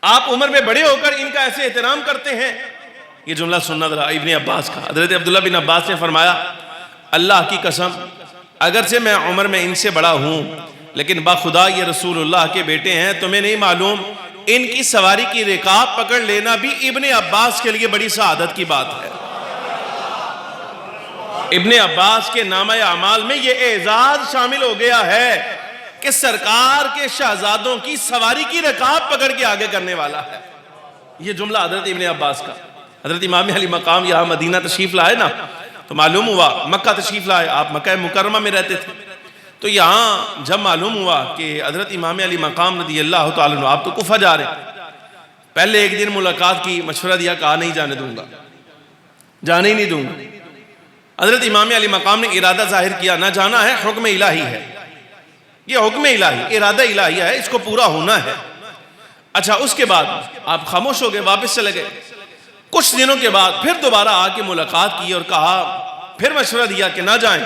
آپ عمر میں بڑے ہو کر ان کا ایسے احترام کرتے ہیں. یہ جملہ سننا ذرا ابن عباس کا. حضرت عبداللہ بن عباس نے فرمایا اللہ کی قسم اگرچہ میں عمر میں ان سے بڑا ہوں لیکن باخدا یہ رسول اللہ کے بیٹے ہیں. تمہیں نہیں معلوم ان کی سواری کی رکاب پکڑ لینا بھی ابن عباس کے لیے بڑی سعادت کی بات ہے. ابن عباس کے نامہ اعمال میں یہ اعزاز شامل ہو گیا ہے کہ سرکار کے شہزادوں کی سواری کی رکاب پکڑ کے آگے کرنے والا ہے. یہ جملہ حضرت ابن عباس کا. حضرت امام علی مقام یہاں مدینہ تشریف لائے نا تو معلوم ہوا، مکہ تشریف لائے، آپ مکہ مکرمہ میں رہتے تھے، تو یہاں جب معلوم ہوا کہ حضرت امام علی مقام رضی اللہ تعالیٰ عنہ آپ تو کوفہ جا رہے ہیں، پہلے ایک دن ملاقات کی، مشورہ دیا، کہا نہیں جانے دوں گا، جانے ہی نہیں دوں گا. حضرت امام علی مقام نے ارادہ ظاہر کیا، نہ جانا ہے، حکم الہی ہے، یہ حکم الہی، ارادہ الہی ہے، اس کو پورا ہونا ہے. اچھا اس کے بعد آپ خاموش ہو گئے، واپس چلے گئے. کچھ دنوں کے بعد پھر دوبارہ آ کے ملاقات کی اور کہا، پھر مشورہ دیا کہ نہ جائیں.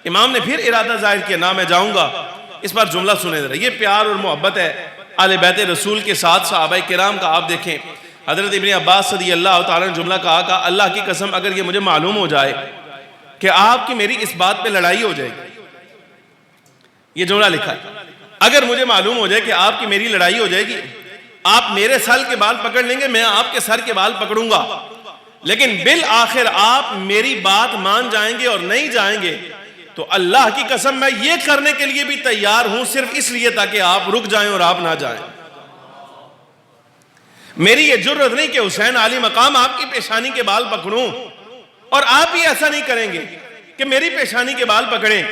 امام نے پھر ارادہ ظاہر کیا، نہ میں جاؤں گا. اس بار جملہ سنے ذرا، یہ پیار اور محبت ہے اہل بیت رسول کے ساتھ صحابہ کرام کا. آپ دیکھیں حضرت ابن عباس رضی اللہ تعالیٰ نے جملہ کہا اللہ کی قسم اگر یہ مجھے معلوم ہو جائے کہ آپ کی میری اس بات پہ لڑائی ہو جائے گی، یہ جملہ لکھا ہے، اگر مجھے معلوم ہو جائے کہ آپ کی میری لڑائی ہو جائے گی، آپ میرے سر کے بال پکڑ لیں گے، میں آپ کے سر کے بال پکڑوں گا، لیکن بالآخر آپ میری بات مان جائیں گے اور نہیں جائیں گے تو اللہ کی قسم میں یہ کرنے کے لیے بھی تیار ہوں، صرف اس لیے تاکہ آپ رک جائیں اور آپ نہ جائیں. میری یہ جرت نہیں کہ حسین عالی مقام آپ کی پیشانی کے بال پکڑوں، اور آپ بھی ایسا نہیں کریں گے کہ میری پیشانی کے بال پکڑیں،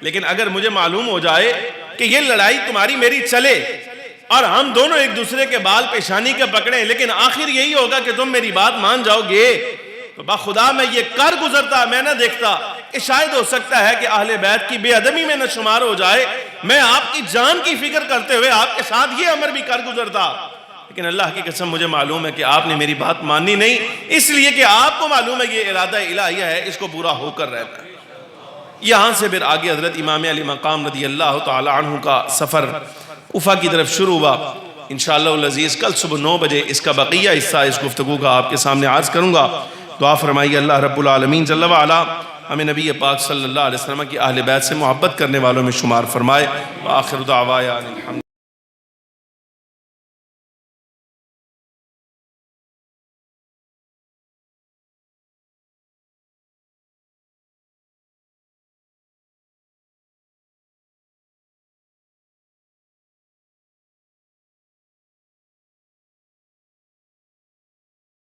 لیکن اگر مجھے معلوم ہو جائے کہ یہ لڑائی تمہاری میری چلے اور ہم دونوں ایک دوسرے کے بال پیشانی کے پکڑیں، لیکن آخر یہی ہوگا کہ تم میری بات مان جاؤ گے، تو بخدا میں یہ کر گزرتا، میں نہ دیکھتا کہ شاید ہو سکتا ہے کہ اہل بیت کی بے ادبی میں نہ شمار ہو جائے، میں آپ کی جان کی فکر کرتے ہوئے آپ کے ساتھ یہ امر بھی کر گزرتا، لیکن اللہ کی قسم مجھے معلوم ہے کہ آپ نے میری بات ماننی نہیں، اس لیے کہ آپ کو معلوم ہے یہ ارادہ الہیہ ہے، اس کو پورا ہو کر رہنا ہے۔ یہاں سے پھر آگے حضرت امام علی مقام رضی اللہ تعالی عنہ کا سفر کوفہ کی طرف شروع ہوا۔ انشاءاللہ العزیز کل صبح 9 بجے اس کا بقیہ حصہ اس گفتگو کا آپ کے سامنے عرض کروں گا۔ دعا فرمائیے اللہ رب العالمین جل وعلا ہمیں نبی پاک صلی اللہ علیہ وسلم کی اہل بیت سے محبت کرنے والوں میں شمار فرمائے۔ وآخر دعوانا الحمد